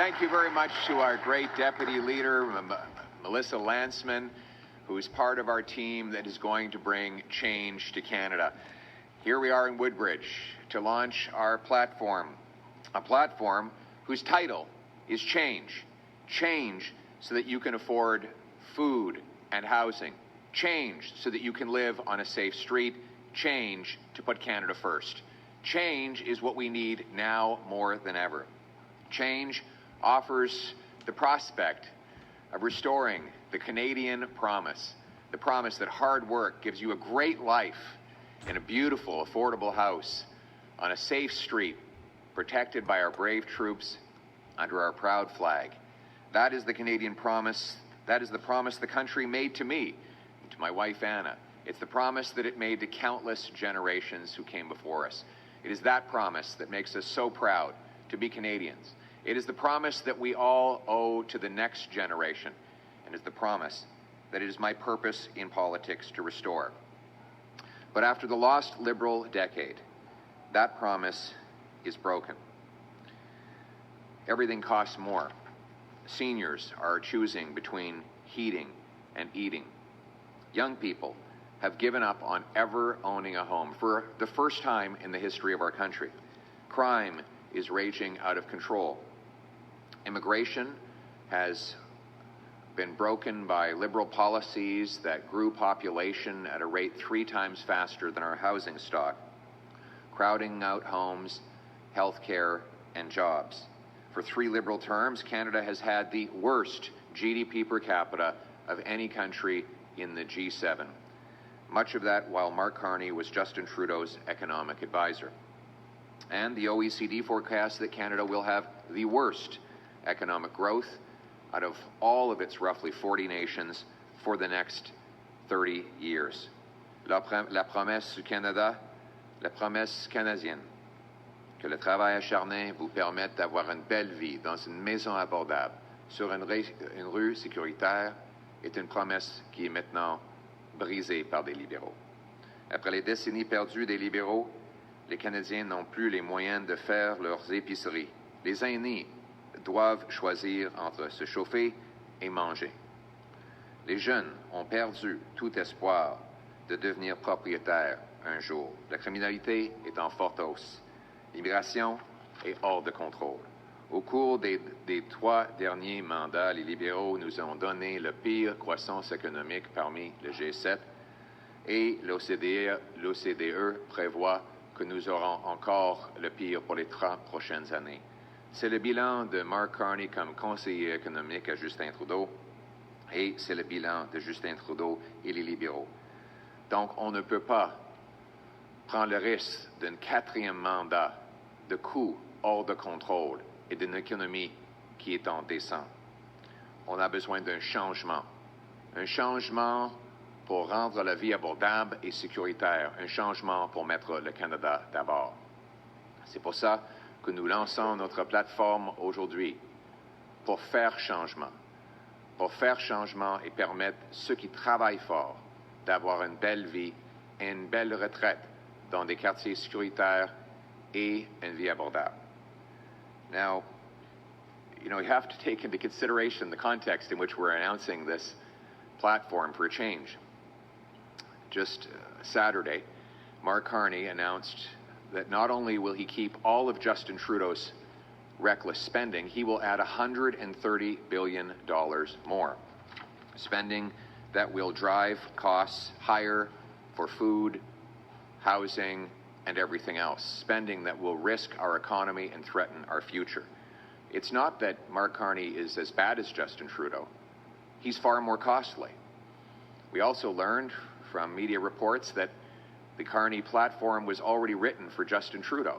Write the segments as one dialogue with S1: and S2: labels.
S1: Thank you very much to our great Deputy Leader, Melissa Landsman, who is part of our team that is going to bring change to Canada. Here we are in Woodbridge to launch our platform, a platform whose title is Change. Change so that you can afford food and housing. Change so that you can live on a safe street. Change to put Canada first. Change is what we need now more than ever. Change offers the prospect of restoring the Canadian promise, the promise that hard work gives you a great life in a beautiful, affordable house on a safe street, protected by our brave troops under our proud flag. That is the Canadian promise. That is the promise the country made to me and to my wife, Anna. It's the promise that it made to countless generations who came before us. It is that promise that makes us so proud to be Canadians. It is the promise that we all owe to the next generation, and is the promise that it is my purpose in politics to restore. But after the lost Liberal decade, that promise is broken. Everything costs more. Seniors are choosing between heating and eating. Young people have given up on ever owning a home for the first time in the history of our country. Crime is raging out of control. Immigration has been broken by Liberal policies that grew population at a rate 3 times faster than our housing stock, crowding out homes, health care, and jobs. For 3 Liberal terms, Canada has had the worst GDP per capita of any country in the G7. Much of that while Mark Carney was Justin Trudeau's economic advisor. And the OECD forecasts that Canada will have the worst economic growth out of all of its roughly 40 nations for the next 30 years. La promesse du Canada, la promesse canadienne, que le travail acharné vous permette d'avoir une belle vie dans une maison abordable sur une rue sécuritaire, est une promesse qui est maintenant brisée par des libéraux. Après les décennies perdues des libéraux, les Canadiens n'ont plus les moyens de faire leurs épiceries. Les aînés doivent choisir entre se chauffer et manger. Les jeunes ont perdu tout espoir de devenir propriétaires un jour. La criminalité est en forte hausse. L'immigration est hors de contrôle. Au cours des 3 derniers mandats, les libéraux nous ont donné la pire croissance économique parmi le G7 et l'OCDE prévoit que nous aurons encore le pire pour les 30 prochaines années. C'est le bilan de Mark Carney comme conseiller économique à Justin Trudeau et c'est le bilan de Justin Trudeau et les libéraux. Donc, on ne peut pas prendre le risque d'un 4e mandat de coûts hors de contrôle et d'une économie qui est en descente. On a besoin d'un changement pour rendre la vie abordable et sécuritaire, un changement pour mettre le Canada d'abord. C'est pour ça que nous lançons notre plateforme aujourd'hui, pour faire changement et permettre ceux qui travaillent fort d'avoir une belle vie et une belle retraite dans des quartiers sécuritaires et une vie abordable. Now, you have to take into consideration the context in which we're announcing this platform for a change. Just Saturday, Mark Carney announced that not only will he keep all of Justin Trudeau's reckless spending, he will add $130 billion more. Spending that will drive costs higher for food, housing, and everything else. Spending that will risk our economy and threaten our future. It's not that Mark Carney is as bad as Justin Trudeau. He's far more costly. We also learned from media reports that the Carney platform was already written for Justin Trudeau.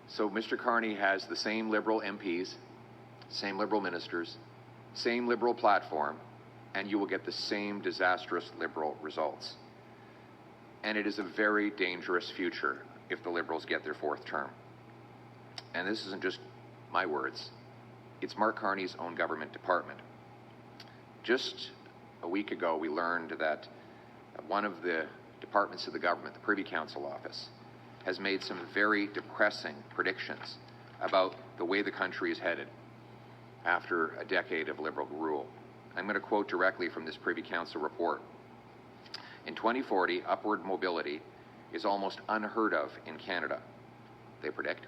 S1: So Mr. Carney has the same Liberal MPs, same Liberal ministers, same Liberal platform, and you will get the same disastrous Liberal results. And it is a very dangerous future if the Liberals get their 4th term. And this isn't just my words. It's Mark Carney's own government department. Just a week ago, we learned that one of the departments of the government, the Privy Council office, has made some very depressing predictions about the way the country is headed. after a decade of Liberal rule. I'm going to quote directly from this Privy Council report. In 2040, upward mobility is almost unheard of in Canada, they predict.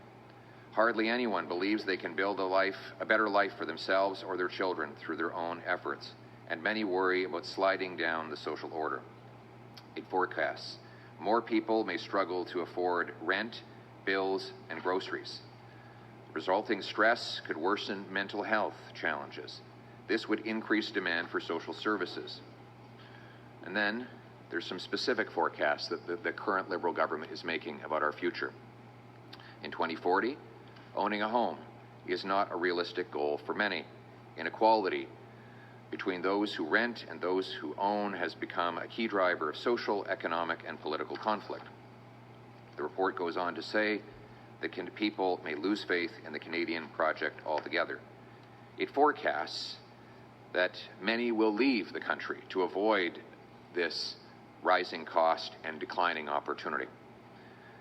S1: Hardly anyone believes they can build a better life for themselves or their children through their own efforts, and many worry about sliding down the social order. It forecasts more people may struggle to afford rent, bills, and groceries. Resulting stress could worsen mental health challenges. This would increase demand for social services. And then there's some specific forecasts that the current Liberal government is making about our future. In 2040, owning a home is not a realistic goal for many. Inequality between those who rent and those who own has become a key driver of social, economic, and political conflict. The report goes on to say that people may lose faith in the Canadian project altogether. It forecasts that many will leave the country to avoid this rising cost and declining opportunity.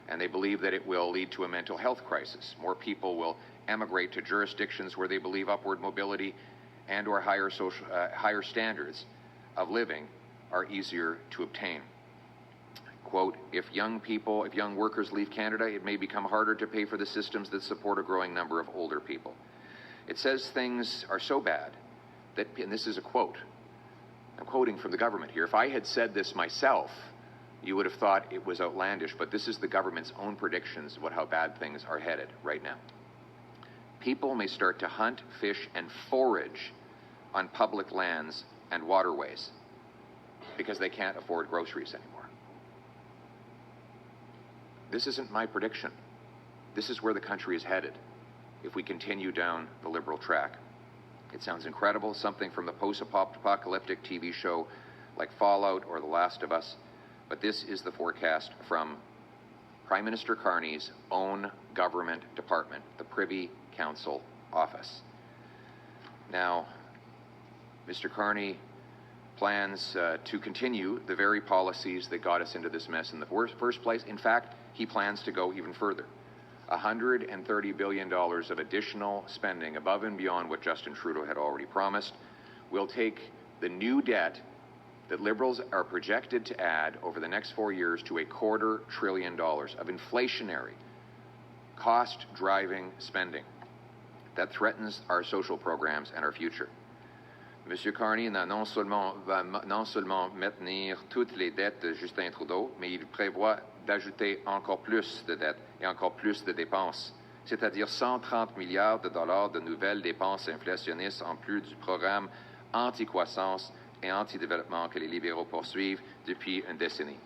S1: And they believe that it will lead to a mental health crisis. More people will emigrate to jurisdictions where they believe upward mobility and or higher standards of living are easier to obtain. Quote, if young workers leave Canada, it may become harder to pay for the systems that support a growing number of older people. It says things are so bad that, and this is a quote, I'm quoting from the government here, if I had said this myself, you would have thought it was outlandish, but this is the government's own predictions about how bad things are headed right now. People may start to hunt, fish, and forage on public lands and waterways because they can't afford groceries anymore. This isn't my prediction. This is where the country is headed if we continue down the Liberal track. It sounds incredible, something from the post-apocalyptic TV show like Fallout or The Last of Us, but this is the forecast from Prime Minister Carney's own government department, the Privy Council office. Now, Mr. Carney plans to continue the very policies that got us into this mess in the first place. In fact, he plans to go even further. $130 billion of additional spending above and beyond what Justin Trudeau had already promised will take the new debt that Liberals are projected to add over the next 4 years to $250 billion of inflationary, cost-driving spending that threatens our social programs and our future. M. Carney va non seulement maintenir toutes les dettes de Justin Trudeau, mais il prévoit d'ajouter encore plus de dettes et encore plus de dépenses, c'est-à-dire 130 milliards de dollars de nouvelles dépenses inflationnistes en plus du programme anti-croissance et anti-développement que les libéraux poursuivent depuis une décennie.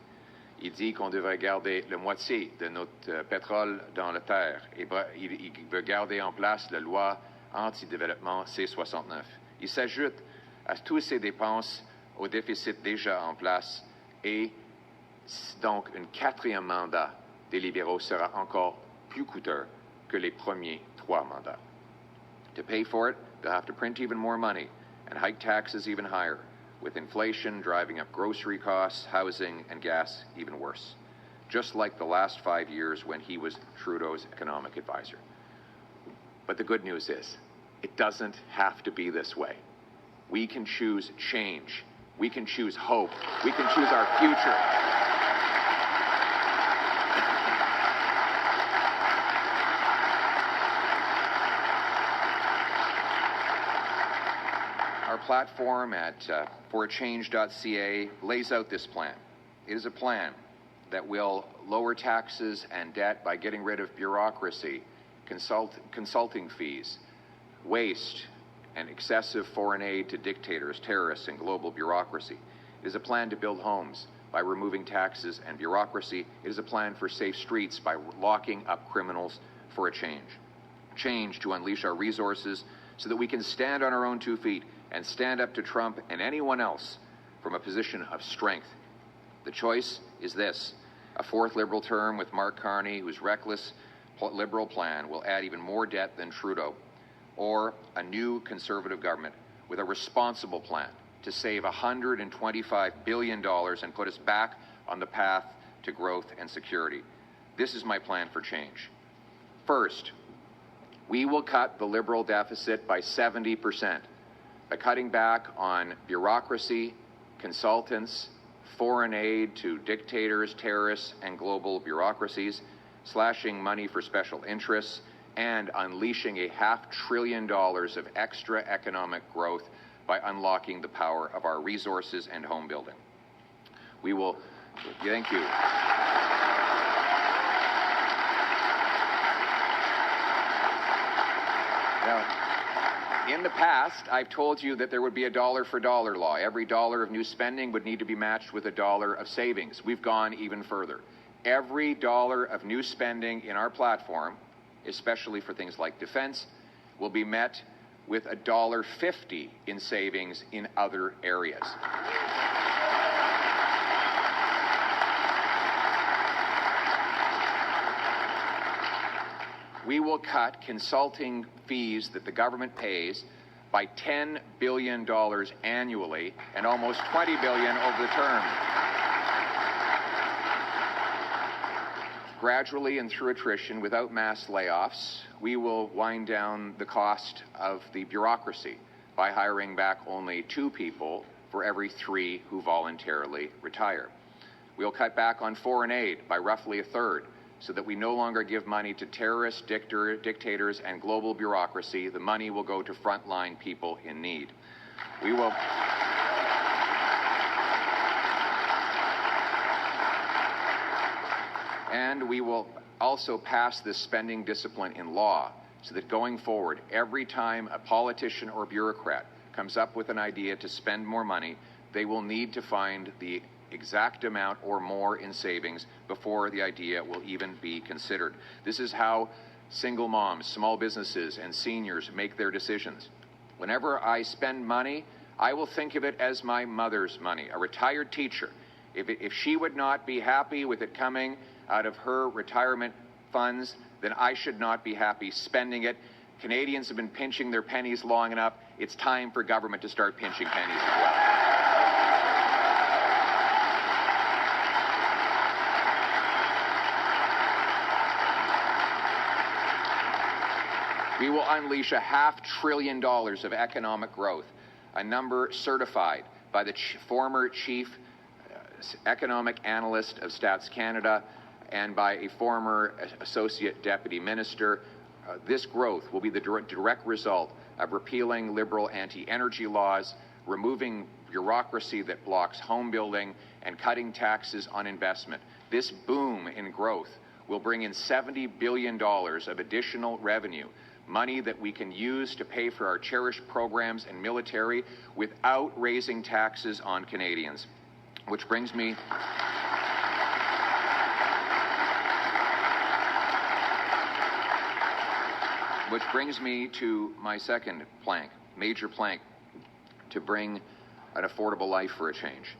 S1: Il dit qu'on devrait garder la moitié de notre pétrole dans la terre et il veut garder en place la loi anti-développement C-69. Il s'ajoute à toutes ces dépenses au déficit déjà en place et donc un quatrième mandat des libéraux sera encore plus coûteux que les premiers 3 mandats. To pay for it, they'll have to print even more money and hike taxes even higher, with inflation driving up grocery costs, housing, and gas even worse, just like the last 5 years when he was Trudeau's economic advisor. But the good news is, it doesn't have to be this way. We can choose change. We can choose hope. We can choose our future. Our platform at forachange.ca lays out this plan. It is a plan that will lower taxes and debt by getting rid of bureaucracy, consulting fees, waste, and excessive foreign aid to dictators, terrorists, and global bureaucracy. It is a plan to build homes by removing taxes and bureaucracy. It is a plan for safe streets by locking up criminals for a change. Change to unleash our resources so that we can stand on our own 2 feet and stand up to Trump and anyone else from a position of strength. The choice is this: a 4th Liberal term with Mark Carney, whose reckless Liberal plan will add even more debt than Trudeau, or a new Conservative government with a responsible plan to save $125 billion and put us back on the path to growth and security. This is my plan for change. First, We will cut the Liberal deficit by 70% by cutting back on bureaucracy, consultants, foreign aid to dictators, terrorists, and global bureaucracies, slashing money for special interests, and unleashing $500 billion of extra economic growth by unlocking the power of our resources and home building. We will, thank you. Now, in the past, I've told you that there would be a dollar for dollar law. Every dollar of new spending would need to be matched with a dollar of savings. We've gone even further. Every dollar of new spending in our platform, especially for things like defense, will be met with $1.50 in savings in other areas. We will cut consulting fees that the government pays by $10 billion annually and almost $20 billion over the term. Gradually and through attrition, without mass layoffs, we will wind down the cost of the bureaucracy by hiring back only 2 people for every 3 who voluntarily retire. We'll cut back on foreign aid by roughly a third, so that we no longer give money to terrorists, dictators, and global bureaucracy. The money will go to frontline people in need. We will... And we will also pass this spending discipline in law, so that going forward, every time a politician or bureaucrat comes up with an idea to spend more money, they will need to find the exact amount or more in savings before the idea will even be considered. This is how single moms, small businesses, and seniors make their decisions. Whenever I spend money, I will think of it as my mother's money, a retired teacher. If she would not be happy with it coming out of her retirement funds, then I should not be happy spending it. Canadians have been pinching their pennies long enough. It's time for government to start pinching pennies as well. We will unleash $500 billion of economic growth, a number certified by the former chief economic analyst of Stats Canada and by a former associate deputy minister. This growth will be the direct result of repealing liberal anti-energy laws, removing bureaucracy that blocks home building, and cutting taxes on investment. This boom in growth will bring in $70 billion of additional revenue, money that we can use to pay for our cherished programs and military without raising taxes on Canadians. Which brings me to my second plank, major plank, to bring an affordable life for a change.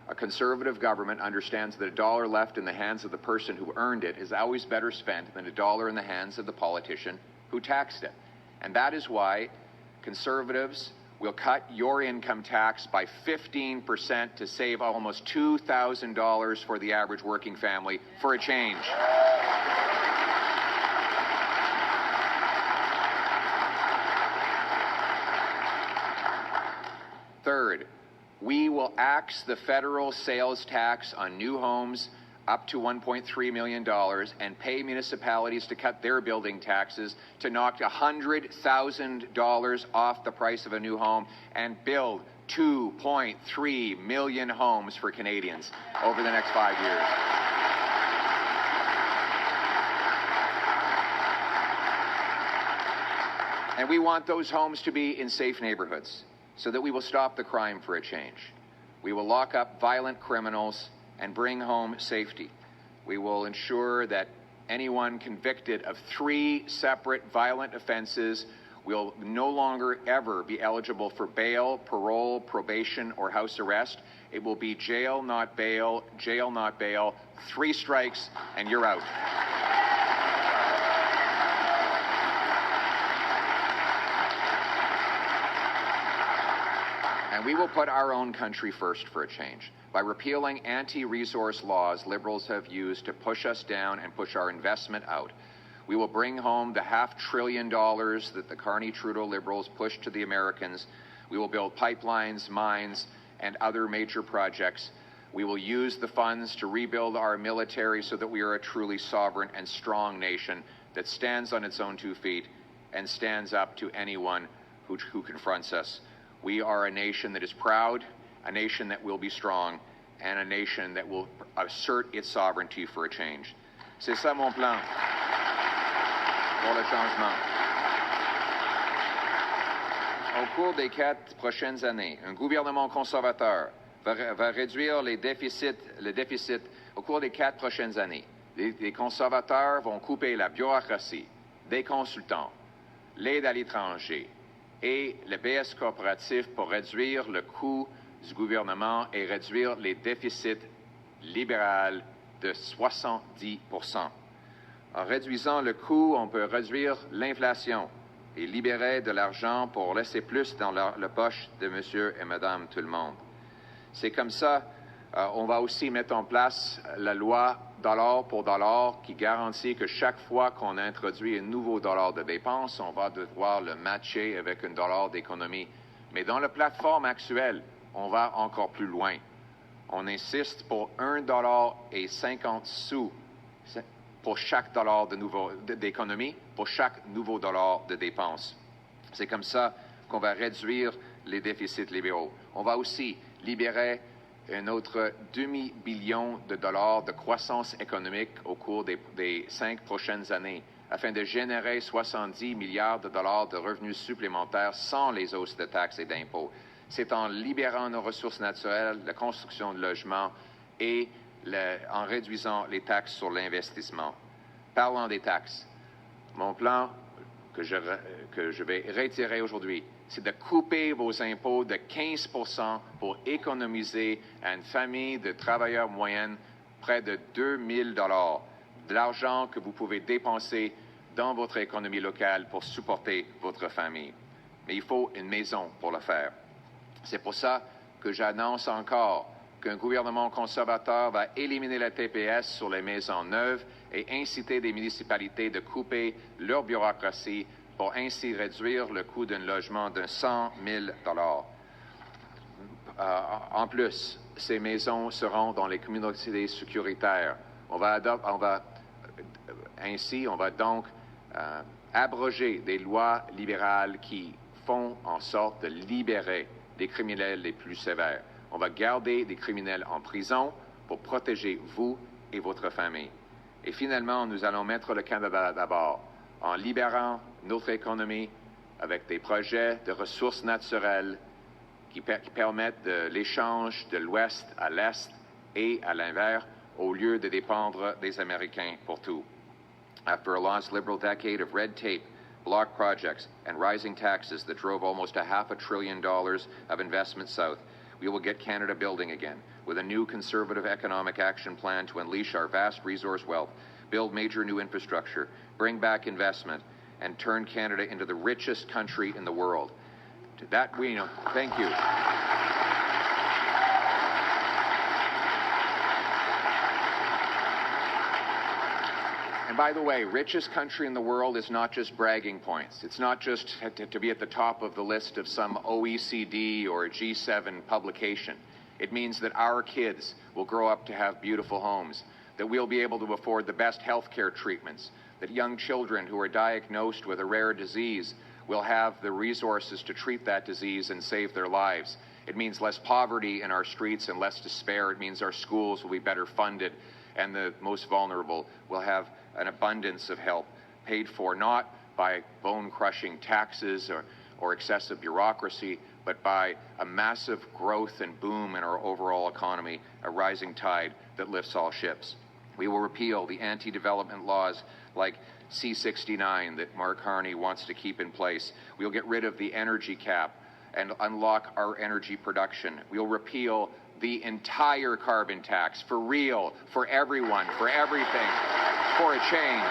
S1: A Conservative government understands that a dollar left in the hands of the person who earned it is always better spent than a dollar in the hands of the politician who taxed it. And that is why Conservatives will cut your income tax by 15% to save almost $2,000 for the average working family for a change. Third, we will axe the federal sales tax on new homes up to $1.3 million and pay municipalities to cut their building taxes to knock $100,000 off the price of a new home and build 2.3 million homes for Canadians over the next 5 years. And we want those homes to be in safe neighborhoods so that we will stop the crime for a change. We will lock up violent criminals and bring home safety. We will ensure that anyone convicted of 3 separate violent offenses will no longer ever be eligible for bail, parole, probation, or house arrest. It will be jail, not bail, jail, not bail, 3 strikes, and you're out. And we will put our own country first for a change. By repealing anti-resource laws Liberals have used to push us down and push our investment out, We will bring home the $500 billion that the Carney-Trudeau Liberals pushed to the Americans. We will build pipelines, mines, and other major projects. We will use the funds to rebuild our military so that we are a truly sovereign and strong nation that stands on its own 2 feet and stands up to anyone who confronts us. We are a nation that is proud, a nation that will be strong, and a nation that will assert its sovereignty for a change. C'est ça mon plan pour le changement. Au cours des 4 prochaines années, un gouvernement conservateur va réduire le déficit au cours des 4 prochaines années. Les conservateurs vont couper la bureaucratie, des consultants, l'aide à l'étranger et le BS coopératif pour réduire le coût du gouvernement et réduire les déficits libéraux de 70 %. En réduisant le coût, on peut réduire l'inflation et libérer de l'argent pour laisser plus dans la poche de monsieur et madame tout le monde. C'est comme ça, on va aussi mettre en place la loi dollar pour dollar qui garantit que chaque fois qu'on introduit un nouveau dollar de dépenses, on va devoir le matcher avec un dollar d'économie. Mais dans la plateforme actuelle, on va encore plus loin. On insiste pour $1,50 pour chaque dollar d'économie, pour chaque nouveau dollar de dépenses. C'est comme ça qu'on va réduire les déficits libéraux. On va aussi libérer un autre demi-billion de dollars de croissance économique au cours des 5 prochaines années, afin de générer 70 milliards de dollars de revenus supplémentaires sans les hausses de taxes et d'impôts. C'est en libérant nos ressources naturelles, la construction de logements et en réduisant les taxes sur l'investissement. Parlant des taxes, mon plan que je vais réitérer aujourd'hui, c'est de couper vos impôts de 15 % pour économiser à une famille de travailleurs moyennes près de 2 000 $, de l'argent que vous pouvez dépenser dans votre économie locale pour supporter votre famille. Mais il faut une maison pour le faire. C'est pour ça que j'annonce encore qu'un gouvernement conservateur va éliminer la TPS sur les maisons neuves et inciter des municipalités de couper leur bureaucratie pour ainsi réduire le coût d'un logement de 100 000 $. En plus, ces maisons seront dans les communautés sécuritaires. On va donc abroger des lois libérales qui font en sorte de libérer les criminels les plus sévères. On va garder des criminels en prison pour protéger vous et votre famille. Et finalement, nous allons mettre le Canada d'abord en libérant notre économie avec des projets de ressources naturelles qui permettent de l'échange de l'Ouest à l'Est et à l'inverse au lieu de dépendre des Américains pour tout. After a lost Liberal decade of red tape, block projects, and rising taxes that drove almost $500 billion of investment south, we will get Canada building again with a new Conservative economic action plan to unleash our vast resource wealth, build major new infrastructure, bring back investment, and turn Canada into the richest country in the world. To that we know. Thank you. And by the way, richest country in the world is not just bragging points. It's not just to be at the top of the list of some OECD or G7 publication. It means that our kids will grow up to have beautiful homes, that we'll be able to afford the best health care treatments, that young children who are diagnosed with a rare disease will have the resources to treat that disease and save their lives. It means less poverty in our streets and less despair. It means our schools will be better funded, and the most vulnerable will have an abundance of help paid for not by bone-crushing taxes or excessive bureaucracy, but by a massive growth and boom in our overall economy, a rising tide that lifts all ships. We will repeal the anti-development laws like C-69 that Mark Carney wants to keep in place. We'll get rid of the energy cap and unlock our energy production. We'll repeal the entire carbon tax for real, for everyone, for everything, for a change.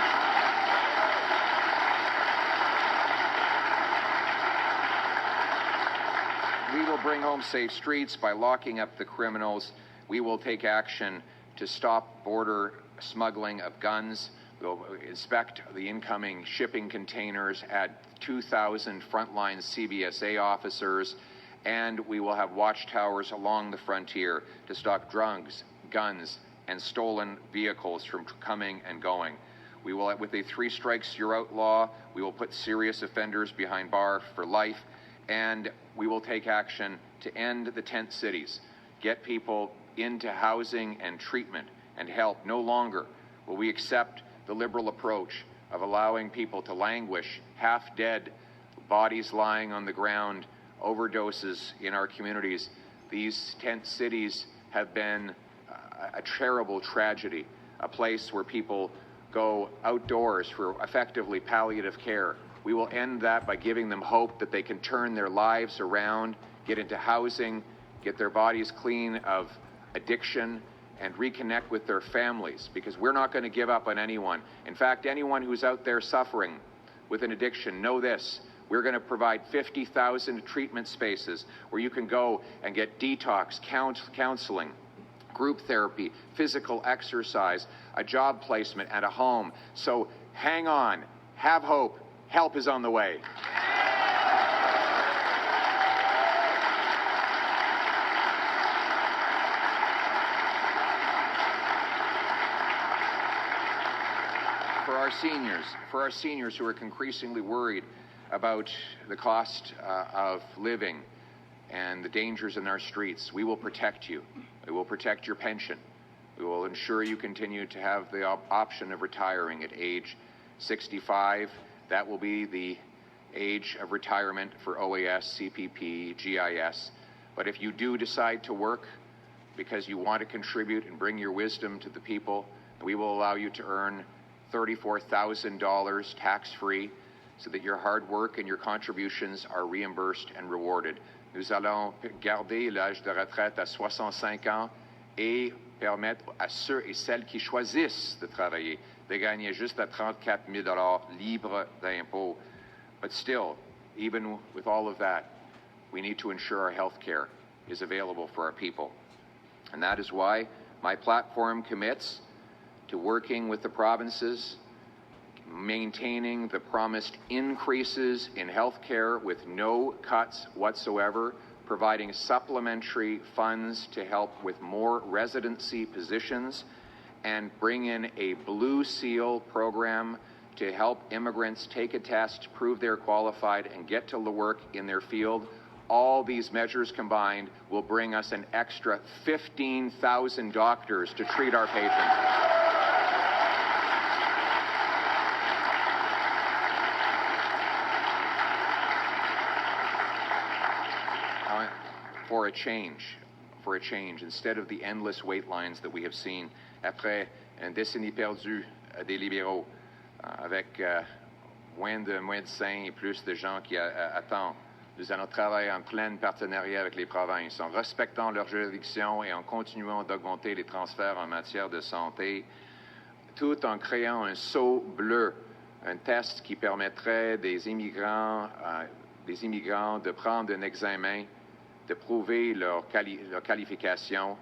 S1: We will bring home safe streets by locking up the criminals. We will take action to stop border smuggling of guns We'll inspect the incoming shipping containers, add 2,000 frontline CBSA officers, and we will have watchtowers along the frontier to stop drugs, guns, and stolen vehicles from coming and going. We will, with a 3 strikes you're out law, we will put serious offenders behind bars for life, and we will take action to end the tent cities, get people into housing and treatment and help. No longer will we accept the Liberal approach of allowing people to languish, half dead, bodies lying on the ground, overdoses in our communities. These tent cities have been a terrible tragedy, a place where people go outdoors for effectively palliative care. We will end that by giving them hope that they can turn their lives around, get into housing, get their bodies clean of addiction, and reconnect with their families, because we're not going to give up on anyone. In fact, anyone who's out there suffering with an addiction, know this: we're going to provide 50,000 treatment spaces where you can go and get detox, counseling, group therapy, physical exercise, a job placement, and a home. So hang on, have hope, help is on the way. For our seniors who are increasingly worried about the cost of living and the dangers in our streets, we will protect you. We will protect your pension. We will ensure you continue to have the option of retiring at age 65. That will be the age of retirement for OAS, CPP, GIS. But if you do decide to work because you want to contribute and bring your wisdom to the people, we will allow you to earn $34,000 tax-free so that your hard work and your contributions are reimbursed and rewarded. Nous allons garder l'âge de retraite à 65 ans et permettre à ceux et celles qui choisissent de travailler de gagner juste à 34 000 $ libres d'impôts. But still, even with all of that, we need to ensure our health care is available for our people. And that is why my platform commits to working with the provinces, maintaining the promised increases in health care with no cuts whatsoever, providing supplementary funds to help with more residency positions, and bring in a Blue Seal program to help immigrants take a test, prove they're qualified, and get to work in their field. All these measures combined will bring us an extra 15,000 doctors to treat our patients. For a change, instead of the endless wait lines that we have seen après une décennie perdue des libéraux, avec moins de médecins et plus de gens qui attendent. Nous allons travailler en plein partenariat avec les provinces, en respectant leurs juridictions et en continuant d'augmenter les transferts en matière de santé, tout en créant un saut bleu, un test qui permettrait des immigrants de prendre un examen, de prouver leur qualification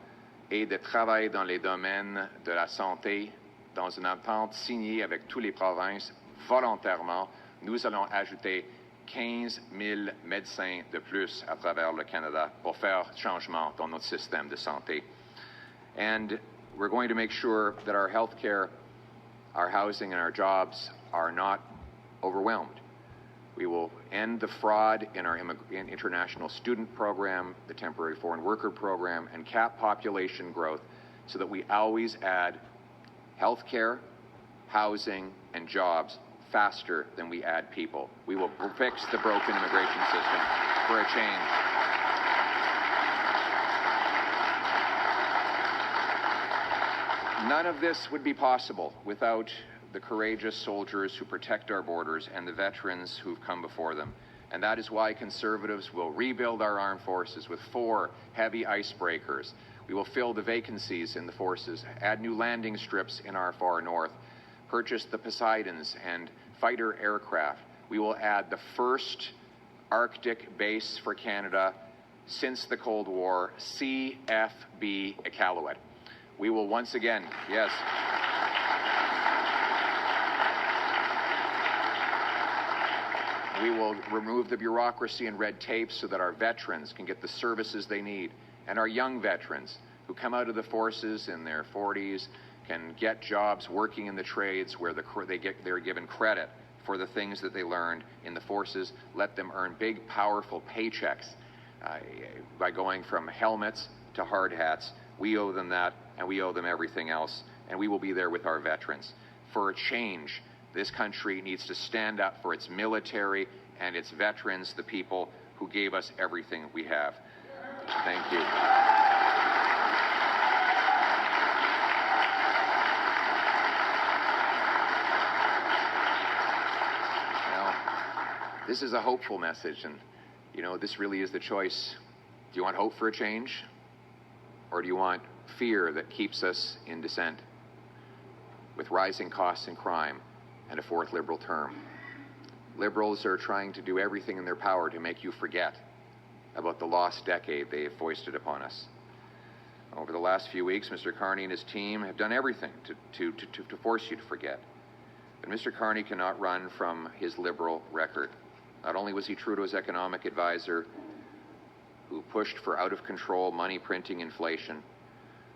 S1: et de travailler dans les domaines de la santé dans une entente signée avec toutes les provinces volontairement. Nous allons ajouter 15 000 médecins de plus à travers le Canada pour faire changement dans notre système de santé. And we're going to make sure that our health care, our housing, and our jobs are not overwhelmed. We will end the fraud in our international student program, the temporary foreign worker program, and cap population growth so that we always add health care, housing, and jobs faster than we add people. We will fix the broken immigration system for a change. None of this would be possible without the courageous soldiers who protect our borders and the veterans who've come before them. And that is why Conservatives will rebuild our armed forces with 4 heavy icebreakers. We will fill the vacancies in the forces, add new landing strips in our far north, purchase the Poseidons and fighter aircraft. We will add the first Arctic base for Canada since the Cold War, CFB Iqaluit. We will once again, yes. We will remove the bureaucracy and red tape so that our veterans can get the services they need, and our young veterans who come out of the forces in their 40s can get jobs working in the trades where they're given credit for the things that they learned in the forces. Let them earn big, powerful paychecks by going from helmets to hard hats. We owe them that, and we owe them everything else, and we will be there with our veterans. For a change, this country needs to stand up for its military and its veterans, the people who gave us everything we have. Thank you. This is a hopeful message, and this really is the choice. Do you want hope for a change, or do you want fear that keeps us in dissent with rising costs and crime and a fourth Liberal term? Liberals are trying to do everything in their power to make you forget about the lost decade they have foisted upon us. Over the last few weeks, Mr. Carney and his team have done everything to force you to forget. But Mr. Carney cannot run from his Liberal record. Not only was he Trudeau's economic advisor, who pushed for out-of-control money-printing inflation,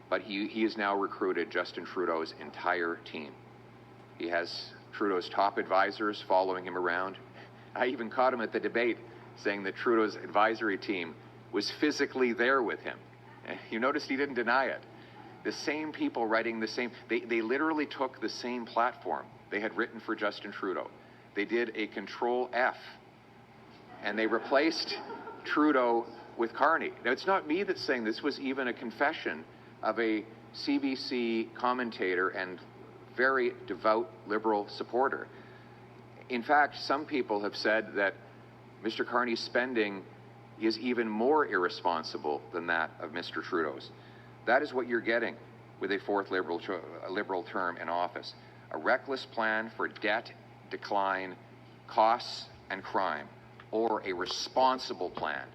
S1: but he has now recruited Justin Trudeau's entire team. He has Trudeau's top advisors following him around. I even caught him at the debate saying that Trudeau's advisory team was physically there with him. You noticed he didn't deny it. The same people writing the same, they literally took the same platform they had written for Justin Trudeau. They did a Control F, and they replaced Trudeau with Carney. Now, it's not me that's saying this. Was even a confession of a CBC commentator and very devout Liberal supporter. In fact, some people have said that Mr. Carney's spending is even more irresponsible than that of Mr. Trudeau's. That is what you're getting with a fourth Liberal term in office. A reckless plan for debt, decline, costs, and crime, or a responsible plan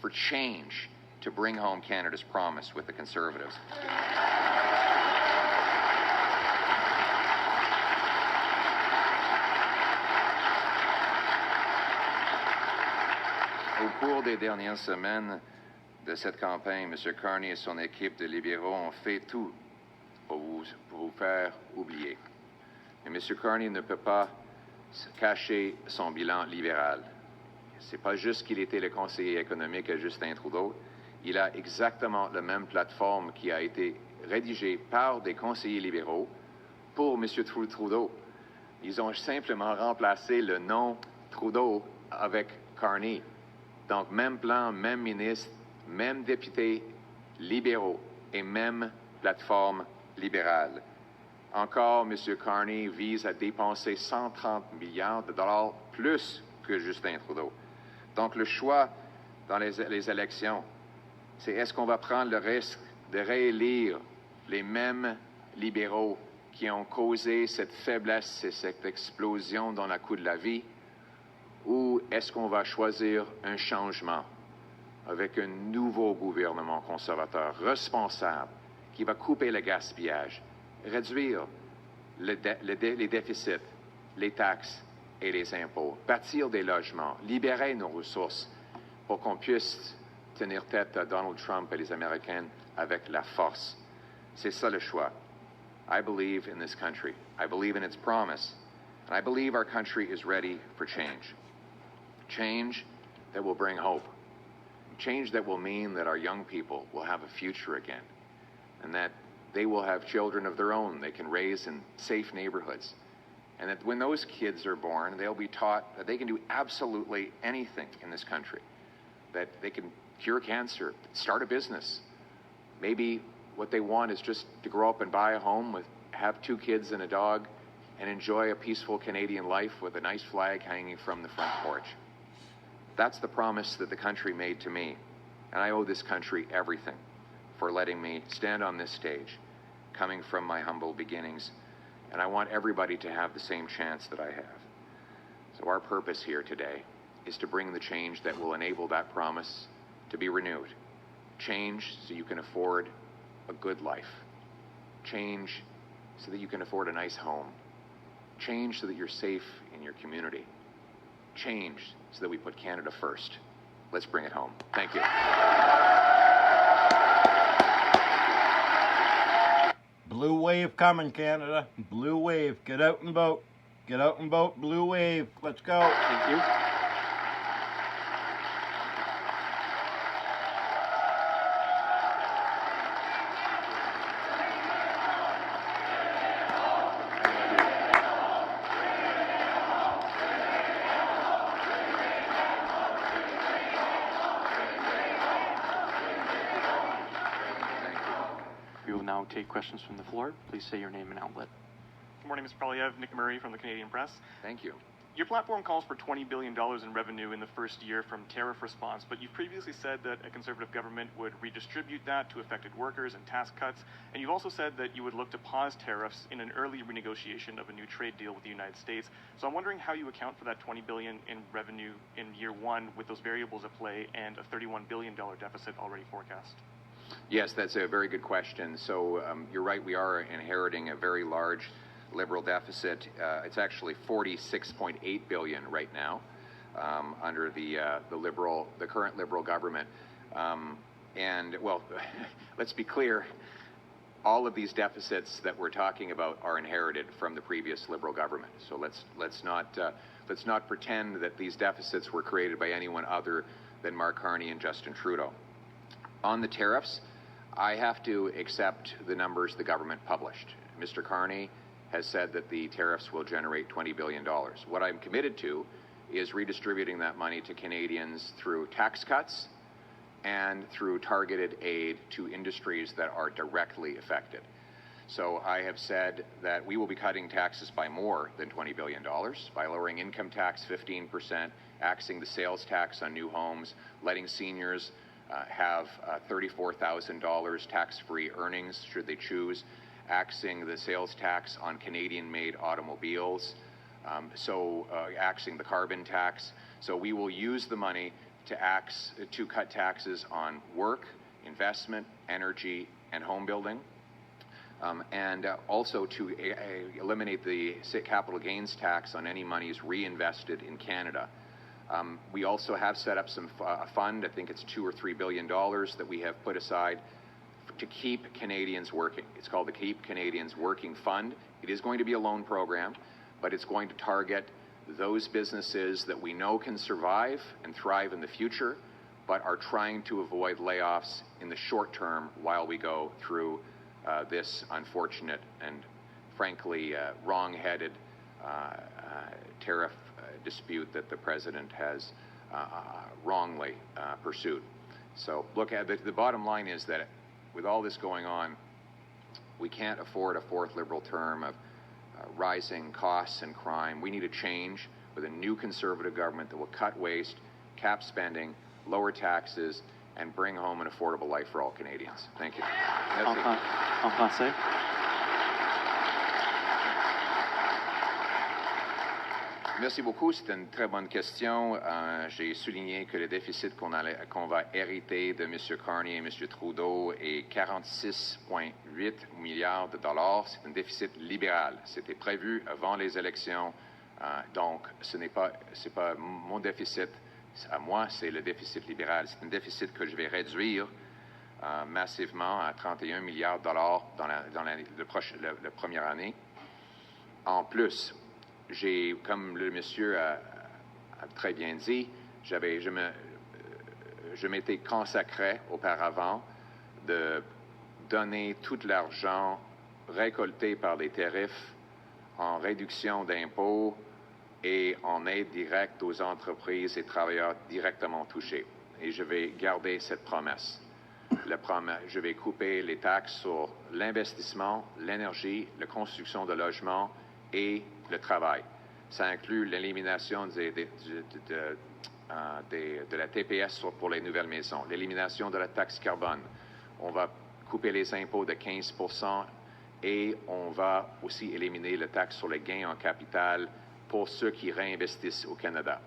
S1: for change to bring home Canada's promise with the Conservatives. Au cours des dernières semaines de cette campagne, M. Carney et son équipe de libéraux ont fait tout pour vous faire oublier. Mais M. Carney ne peut pas cacher son bilan libéral. C'est pas juste qu'il était le conseiller économique à Justin Trudeau. Il a exactement la même plateforme qui a été rédigée par des conseillers libéraux pour M. Trudeau. Ils ont simplement remplacé le nom Trudeau avec Carney. Donc, même plan, même ministre, même député libéraux et même plateforme libérale. Encore, M. Carney vise à dépenser 130 milliards de dollars plus que Justin Trudeau. Donc, le choix dans les élections, c'est est-ce qu'on va prendre le risque de réélire les mêmes libéraux qui ont causé cette faiblesse et cette explosion dans le coût de la vie, ou est-ce qu'on va choisir un changement avec un nouveau gouvernement conservateur responsable qui va couper le gaspillage, réduire les déficits, les taxes et les impôts, bâtir des logements, libérer nos ressources pour qu'on puisse tenir tête à Donald Trump et les Américains avec la force. C'est ça le choix. I believe in this country. I believe in its promise. And I believe our country is ready for change. Change that will bring hope. Change that will mean that our young people will have a future again, and that they will have children of their own they can raise in safe neighborhoods. And that when those kids are born, they'll be taught that they can do absolutely anything in this country. That they can cure cancer, start a business. Maybe what they want is just to grow up and buy a home, have 2 kids and a dog, and enjoy a peaceful Canadian life with a nice flag hanging from the front porch. That's the promise that the country made to me, and I owe this country everything for letting me stand on this stage, coming from my humble beginnings, and I want everybody to have the same chance that I have. So our purpose here today is to bring the change that will enable that promise to be renewed. Change so you can afford a good life. Change so that you can afford a nice home. Change so that you're safe in your community. changed so that we put Canada first. Let's bring it home. Thank you.
S2: Blue wave coming, Canada. Blue wave. Get out and vote. Get out and vote. Blue wave. Let's go.
S3: Thank you. We will now take questions from the floor. Please say your name and outlet.
S4: Good morning, Mr. Poilievre. Nick Murray from the Canadian Press.
S1: Thank you.
S4: Your platform calls for $20 billion in revenue in the first year from tariff response, but you've previously said that a Conservative government would redistribute that to affected workers and tax cuts, and you've also said that you would look to pause tariffs in an early renegotiation of a new trade deal with the United States. So I'm wondering how you account for that $20 billion in revenue in year one with those variables at play and a $31 billion deficit already forecast.
S1: Yes, that's a very good question. So you're right, we are inheriting a very large Liberal deficit. It's actually $46.8 billion right now under the current Liberal government. And well, let's be clear, all of these deficits that we're talking about are inherited from the previous Liberal government. So let's not pretend that these deficits were created by anyone other than Mark Carney and Justin Trudeau. On the tariffs, I have to accept the numbers the government published. Mr. Carney has said that the tariffs will generate $20 billion. What I'm committed to is redistributing that money to Canadians through tax cuts and through targeted aid to industries that are directly affected. So I have said that we will be cutting taxes by more than $20 billion by lowering income tax 15%, axing the sales tax on new homes, letting seniors have $34,000 tax-free earnings should they choose, axing the sales tax on Canadian-made automobiles, axing the carbon tax. So we will use the money to cut taxes on work, investment, energy, and home building, and also to eliminate the capital gains tax on any monies reinvested in Canada. We also have set up a fund, I think it's $2 or $3 billion that we have put aside to keep Canadians working. It's called the Keep Canadians Working Fund. It is going to be a loan program, but it's going to target those businesses that we know can survive and thrive in the future, but are trying to avoid layoffs in the short term while we go through this unfortunate and frankly wrong-headed tariff dispute that the President has wrongly pursued. So look, the bottom line is that with all this going on, we can't afford a fourth Liberal term of rising costs and crime. We need a change with a new Conservative government that will cut waste, cap spending, lower taxes, and bring home an affordable life for all Canadians. Thank you.
S3: En français.
S1: Merci beaucoup. C'est une très bonne question. J'ai souligné que le déficit qu'on va hériter de M. Carney et M. Trudeau est 46,8 milliards de dollars. C'est un déficit libéral. C'était prévu avant les élections. Donc, ce n'est pas mon déficit à moi, c'est le déficit libéral. C'est un déficit que je vais réduire massivement à 31 milliards de dollars dans la première année. En plus, comme le monsieur a très bien dit, je m'étais consacré auparavant de donner tout l'argent récolté par les tarifs en réduction d'impôts et en aide directe aux entreprises et travailleurs directement touchés. Et je vais garder cette promesse. Je vais couper les taxes sur l'investissement, l'énergie, la construction de logements et le travail. Ça inclut l'élimination de la TPS pour les nouvelles maisons, l'élimination de la taxe carbone. On va couper les impôts de 15% et on va aussi éliminer la taxe sur les gains en capital pour ceux qui réinvestissent au Canada.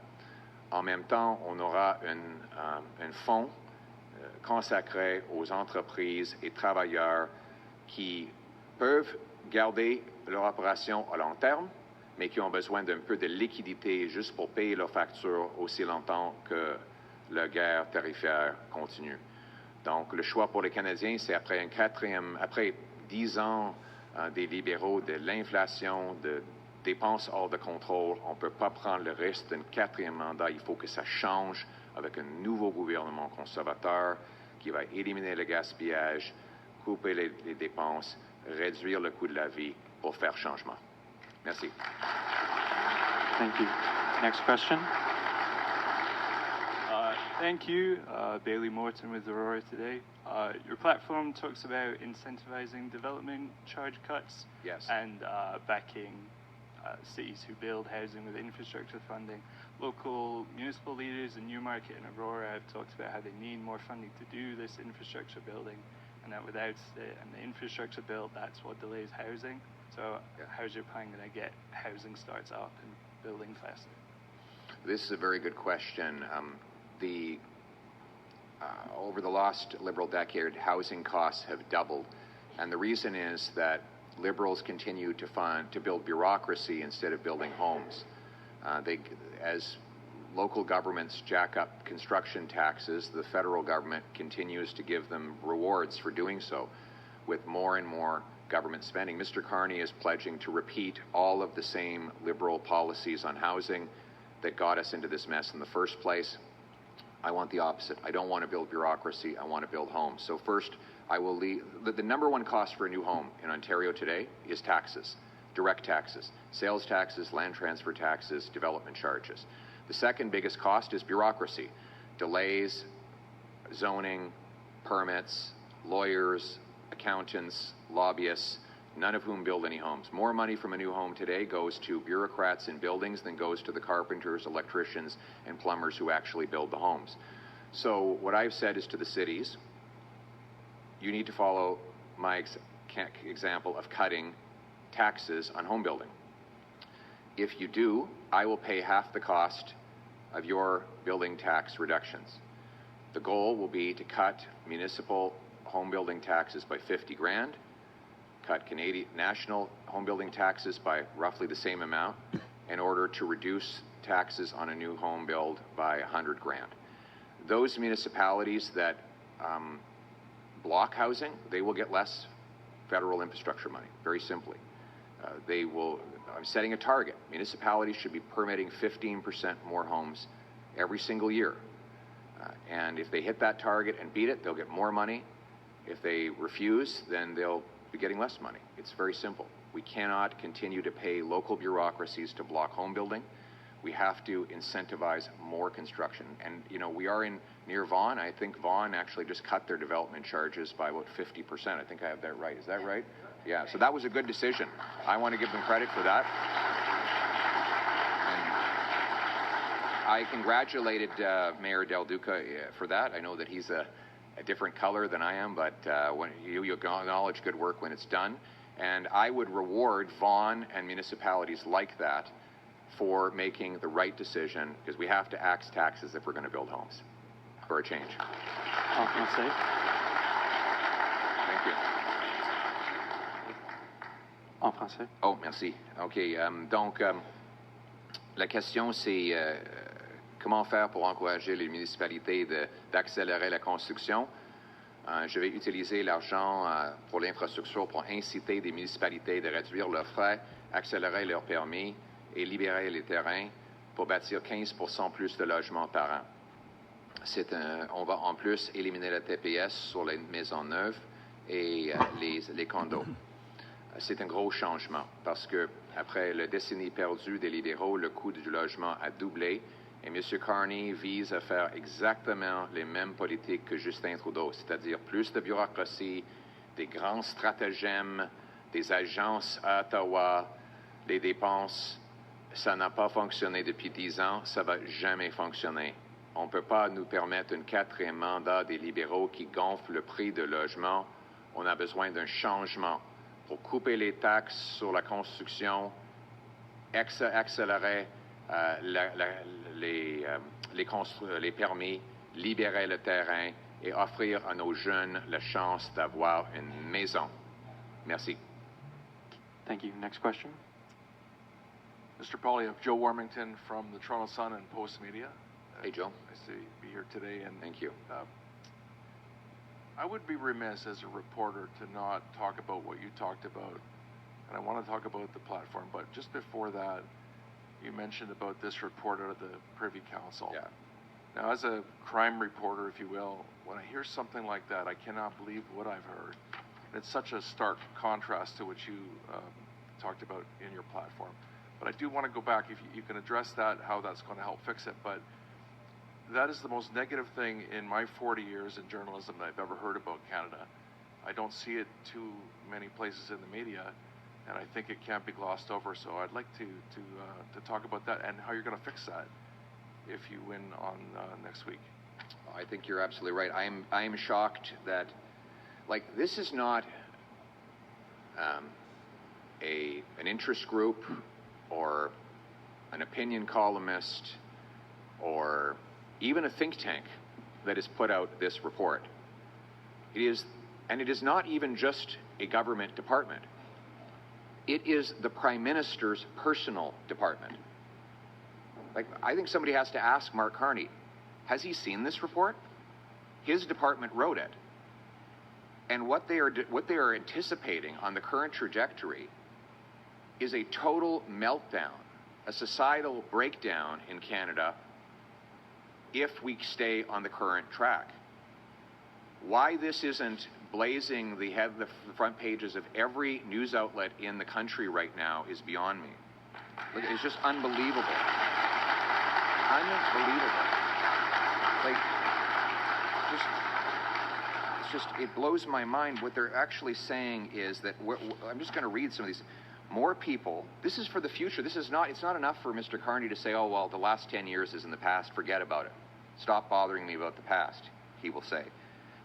S1: En même temps, on aura un fonds consacré aux entreprises et travailleurs qui peuvent garder leur opération à long terme, mais qui ont besoin d'un peu de liquidité juste pour payer leurs factures aussi longtemps que la guerre tarifaire continue. Donc, le choix pour les Canadiens, c'est après 10 ans des libéraux, de l'inflation, de dépenses hors de contrôle, on ne peut pas prendre le risque d'un 4e mandat. Il faut que ça change avec un nouveau gouvernement conservateur qui va éliminer le gaspillage, couper les dépenses, réduire le coût de la vie pour faire changement. Merci.
S3: Thank you. Next question.
S5: Thank you. Bailey Morton with Aurora today. Your platform talks about incentivizing development charge cuts
S1: Yes.
S5: and backing cities who build housing with infrastructure funding. Local municipal leaders in Newmarket and Aurora have talked about how they need more funding to do this infrastructure building, and that without the infrastructure build, that's what delays housing. So how's your plan going to get housing starts up and building faster?
S1: This is a very good question. Over the last Liberal decade, housing costs have doubled, and the reason is that Liberals continue to build bureaucracy instead of building homes. As local governments jack up construction taxes, the federal government continues to give them rewards for doing so, with more and more government spending. Mr. Carney is pledging to repeat all of the same Liberal policies on housing that got us into this mess in the first place. I want the opposite. I don't want to build bureaucracy. I want to build homes. So first, I will leave. The number one cost for a new home in Ontario today is taxes, direct taxes, sales taxes, land transfer taxes, development charges. The second biggest cost is bureaucracy, delays, zoning, permits, lawyers, accountants, lobbyists, none of whom build any homes. More money from a new home today goes to bureaucrats in buildings than goes to the carpenters, electricians, and plumbers who actually build the homes. So what I've said is to the cities, you need to follow my example of cutting taxes on home building. If you do, I will pay half the cost of your building tax reductions. The goal will be to cut municipal home building taxes by 50 grand, cut Canadian national home building taxes by roughly the same amount in order to reduce taxes on a new home build by 100 grand. Those municipalities that block housing, they will get less federal infrastructure money, very simply. I'm setting a target. Municipalities should be permitting 15% more homes every single year. And if they hit that target and beat it, they'll get more money. If they refuse, then they'll be getting less money. It's very simple. We cannot continue to pay local bureaucracies to block home building. We have to incentivize more construction. And, you know, we are near Vaughan. I think Vaughan actually just cut their development charges by about 50%. I think I have that right. Is that right? Yeah, so that was a good decision. I want to give them credit for that. And I congratulated Mayor Del Duca for that. I know that he's a different color than I am, but when you acknowledge good work when it's done. And I would reward Vaughan and municipalities like that for making the right decision, because we have to axe taxes if we're going to build homes for a change.
S3: En français.
S1: Thank you.
S3: En français.
S1: Oh, merci. OK. Donc, la question, c'est comment faire pour encourager les municipalités d'accélérer la construction. Je vais utiliser l'argent pour l'infrastructure pour inciter des municipalités de réduire leurs frais, accélérer leurs permis et libérer les terrains pour bâtir 15% plus de logements par an. On va en plus éliminer la TPS sur les maisons neuves et les condos. C'est un gros changement parce que après la décennie perdue des libéraux, le coût du logement a doublé et M. Carney vise à faire exactement les mêmes politiques que Justin Trudeau, c'est-à-dire plus de bureaucratie, des grands stratagèmes, des agences à Ottawa, les dépenses. Ça n'a pas fonctionné depuis 10 ans, ça va jamais fonctionner. On ne peut pas nous permettre un 4e mandat des libéraux qui gonfle le prix de logement. On a besoin d'un changement pour couper les taxes sur la construction, accélérer les permis, libérer le terrain et offrir à nos jeunes la chance d'avoir une maison. Merci.
S3: Thank you. Next question.
S6: Mr. Poilievre, Joe Warmington from the Toronto Sun and Post Media.
S1: Hey, Joe.
S6: Nice to be here today. And
S1: Thank you.
S6: I would be remiss as a reporter to not talk about what you talked about. And I want to talk about the platform, but just before that, you mentioned about this report out of the Privy Council.
S1: Yeah.
S6: Now, as a crime reporter, if you will, when I hear something like that, I cannot believe what I've heard. And it's such a stark contrast to what you talked about in your platform. But I do want to go back, if you can address that, how that's going to help fix it. But that is the most negative thing in my 40 years in journalism that I've ever heard about Canada. I don't see it too many places in the media, and I think it can't be glossed over. So I'd like to talk about that and how you're going to fix that if you win on next week.
S1: I think you're absolutely right. I am shocked that, like, this is not an interest group or an opinion columnist or even a think tank that has put out this report. It is not even just a government department. It is the Prime Minister's personal department. Like, I think somebody has to ask Mark Carney, has he seen this report? His department wrote it. And what they are anticipating on the current trajectory is a total meltdown, a societal breakdown in Canada if we stay on the current track. Why this isn't blazing the front pages of every news outlet in the country right now is beyond me. Look, it's just unbelievable. Unbelievable. Like, it blows my mind. What they're actually saying is that I'm just going to read some of these. More people, this is for the future. It's not enough for Mr. Carney to say, oh, well, the last 10 years is in the past, forget about it. Stop bothering me about the past, he will say.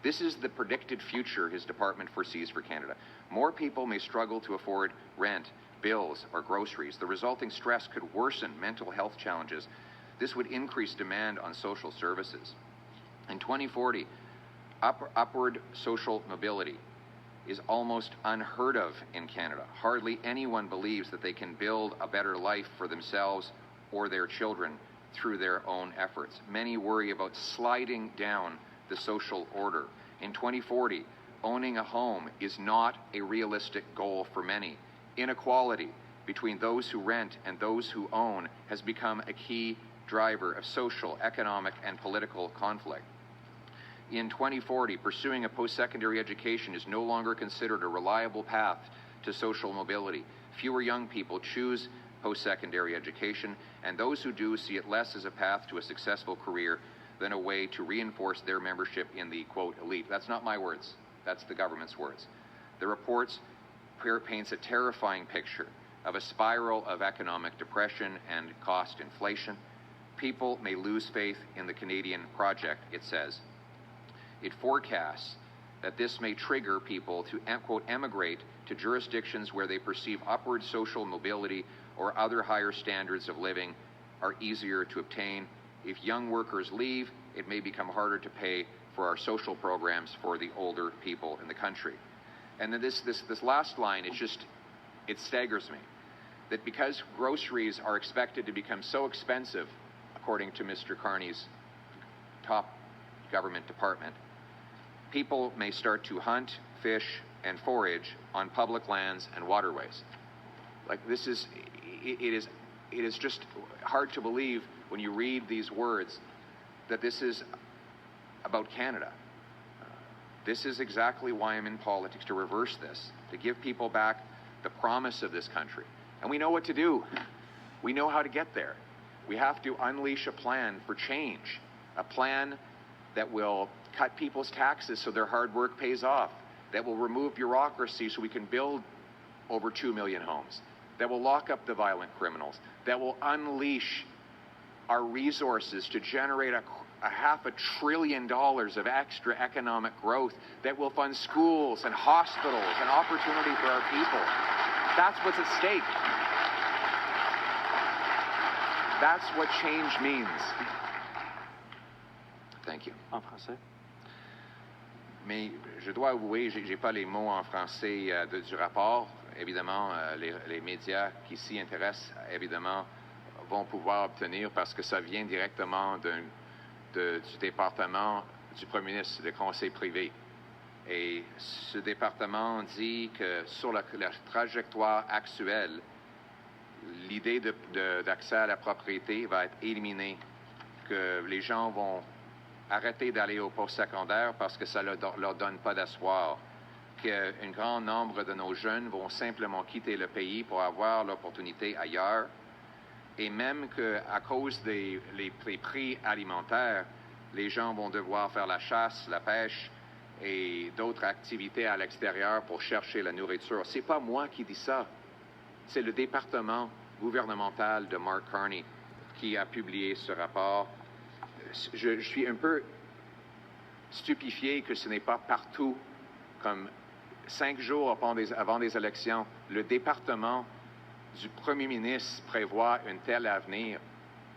S1: This is the predicted future his department foresees for Canada. More people may struggle to afford rent, bills, or groceries. The resulting stress could worsen mental health challenges. This would increase demand on social services. In 2040, upward social mobility is almost unheard of in Canada. Hardly anyone believes that they can build a better life for themselves or their children through their own efforts. Many worry about sliding down the social order. In 2040, owning a home is not a realistic goal for many. Inequality between those who rent and those who own has become a key driver of social, economic, and political conflict. In 2040, pursuing a post-secondary education is no longer considered a reliable path to social mobility. Fewer young people choose post-secondary education, and those who do see it less as a path to a successful career than a way to reinforce their membership in the, quote, elite. That's not my words. That's the government's words. The report paints a terrifying picture of a spiral of economic depression and cost inflation. People may lose faith in the Canadian project, it says. It forecasts that this may trigger people to, quote, emigrate to jurisdictions where they perceive upward social mobility or other higher standards of living are easier to obtain. If young workers leave, it may become harder to pay for our social programs for the older people in the country. And then this last line, it staggers me. That because groceries are expected to become so expensive, according to Mr. Carney's top government department, people may start to hunt, fish, and forage on public lands and waterways. Like, it is just hard to believe when you read these words that this is about Canada. This is exactly why I'm in politics, to reverse this, to give people back the promise of this country. And we know what to do. We know how to get there. We have to unleash a plan for change, a plan that will cut people's taxes so their hard work pays off, that will remove bureaucracy so we can build over 2 million homes, that will lock up the violent criminals, that will unleash our resources to generate a $500 billion of extra economic growth, that will fund schools and hospitals and opportunity for our people. That's what's at stake. That's what change means. Thank you.
S3: En français.
S1: Mais je dois avouer, j'ai pas les mots en français du rapport. évidemment, les médias qui s'y intéressent, évidemment, vont pouvoir obtenir parce que ça vient directement du département du premier ministre, le conseil privé. Et ce département dit que sur la trajectoire actuelle, l'idée d'accès à la propriété va être éliminée, que les gens vont arrêter d'aller au post-secondaire parce que ça ne leur donne pas d'espoir, qu'un grand nombre de nos jeunes vont simplement quitter le pays pour avoir l'opportunité ailleurs, et même qu'à cause des prix alimentaires, les gens vont devoir faire la chasse, la pêche et d'autres activités à l'extérieur pour chercher la nourriture. C'est pas moi qui dis ça. C'est le département gouvernemental de Mark Carney qui a publié ce rapport. Je suis un peu stupéfié que ce n'est pas partout, comme 5 jours avant des élections, le département du premier ministre prévoit un tel avenir.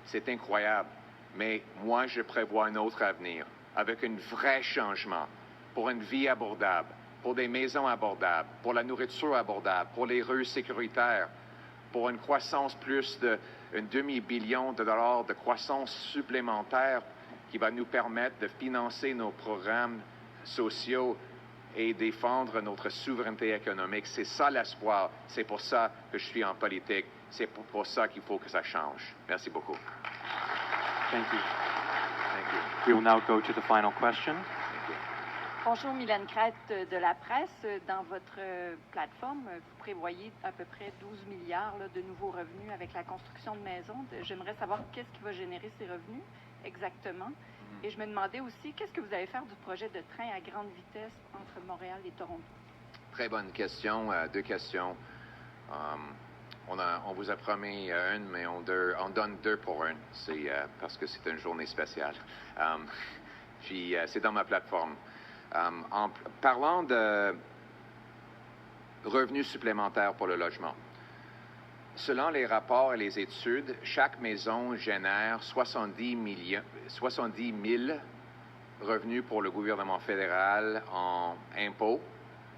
S1: C'est incroyable. Mais moi, je prévois un autre avenir, avec un vrai changement, pour une vie abordable, pour des maisons abordables, pour la nourriture abordable, pour les rues sécuritaires, pour une croissance plus d'un demi-billion de dollars de croissance supplémentaire qui va nous permettre de financer nos programmes sociaux et défendre notre souveraineté économique. C'est ça l'espoir. C'est pour ça que je suis en politique. C'est pour ça qu'il faut que ça change. Merci beaucoup.
S3: Thank you.
S1: Thank you.
S3: We will now go to the final question.
S1: Thank you.
S7: Bonjour, Mylène Crête de la presse. Dans votre plateforme, vous prévoyez à peu près 12 milliards de nouveaux revenus avec la construction de maisons. J'aimerais savoir qu'est-ce qui va générer ces revenus exactement. Et je me demandais aussi, qu'est-ce que vous allez faire du projet de train à grande vitesse entre Montréal et Toronto?
S1: Très bonne question. 2 questions. On vous a promis une, mais on donne 2 pour 1. C'est parce que c'est une journée spéciale. Puis c'est dans ma plateforme. En parlant de revenus supplémentaires pour le logement, selon les rapports et les études, chaque maison génère 70 000 revenus pour le gouvernement fédéral en impôts,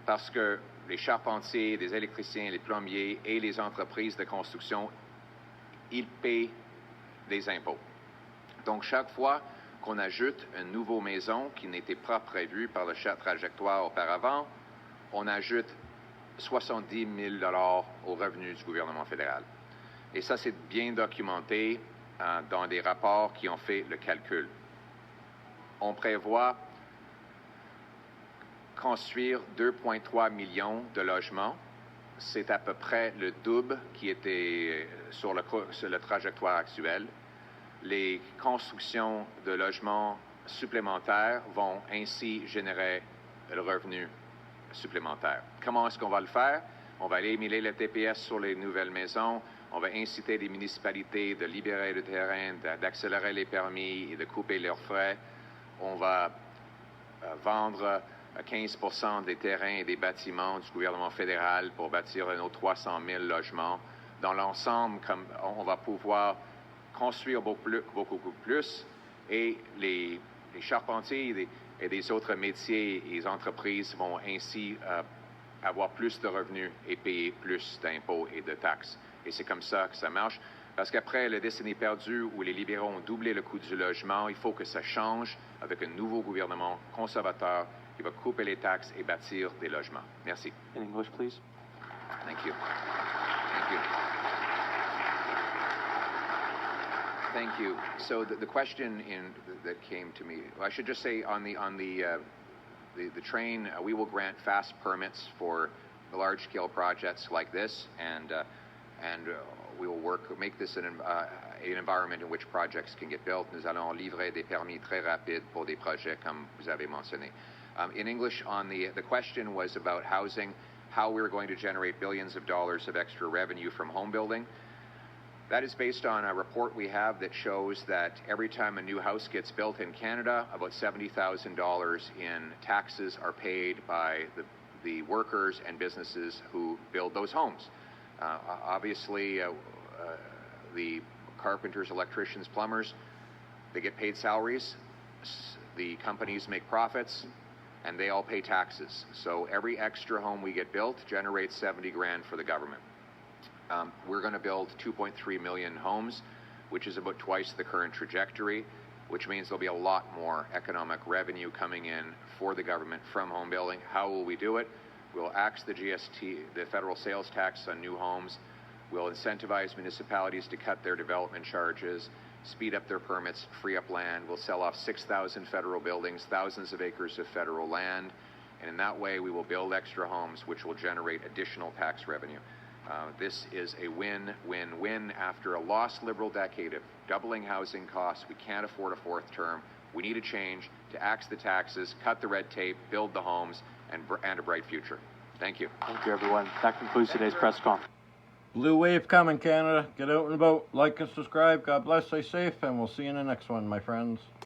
S1: parce que les charpentiers, les électriciens, les plombiers et les entreprises de construction, ils paient des impôts. Donc, chaque fois qu'on ajoute une nouvelle maison qui n'était pas prévue par la trajectoire auparavant, on ajoute 70 000 $ aux revenus du gouvernement fédéral. Et ça, c'est bien documenté dans des rapports qui ont fait le calcul. On prévoit construire 2,3 millions de logements. C'est à peu près le double qui était sur la trajectoire actuelle. Les constructions de logements supplémentaires vont ainsi générer le revenu supplémentaire. Comment est-ce qu'on va le faire? On va éliminer le TPS sur les nouvelles maisons. On va inciter les municipalités de libérer le terrain, d'accélérer les permis et de couper leurs frais. On va vendre 15% des terrains et des bâtiments du gouvernement fédéral pour bâtir nos 300 000 logements. Dans l'ensemble, on va pouvoir construire beaucoup plus, et les charpentiers et des autres métiers et entreprises vont ainsi avoir plus de revenus et payer plus d'impôts et de taxes. Et c'est comme ça que ça marche. Parce qu'après la décennie perdue où les libéraux ont doublé le coût du logement, il faut que ça change avec un nouveau gouvernement conservateur qui va couper les taxes et bâtir des logements. Merci.
S3: In English, please.
S1: Thank you. Thank you. Thank you. So the question that came to me, I should just say on the train, we will grant fast permits for large-scale projects like this, and we will make this an environment in which projects can get built. Nous allons livrer des permis très rapides pour des projets comme vous avez mentionné. In English, the question was about housing, how we're going to generate billions of dollars of extra revenue from home building. That is based on a report we have that shows that every time a new house gets built in Canada, about $70,000 in taxes are paid by the workers and businesses who build those homes. Obviously, the carpenters, electricians, plumbers, they get paid salaries. The companies make profits, and they all pay taxes. So every extra home we get built generates 70 grand for the government. We're going to build 2.3 million homes, which is about twice the current trajectory, which means there'll be a lot more economic revenue coming in for the government from home building. How will we do it? We'll axe the GST, the federal sales tax on new homes. We'll incentivize municipalities to cut their development charges, speed up their permits, free up land. We'll sell off 6,000 federal buildings, thousands of acres of federal land, and in that way we will build extra homes, which will generate additional tax revenue. This is a win-win-win after a lost Liberal decade of doubling housing costs. We can't afford a fourth term. We need a change to axe the taxes, cut the red tape, build the homes, and a bright future. Thank you.
S3: Thank you, everyone. That concludes today's press conference.
S2: Blue wave coming, Canada. Get out and about. Like and subscribe. God bless. Stay safe, and we'll see you in the next one, my friends.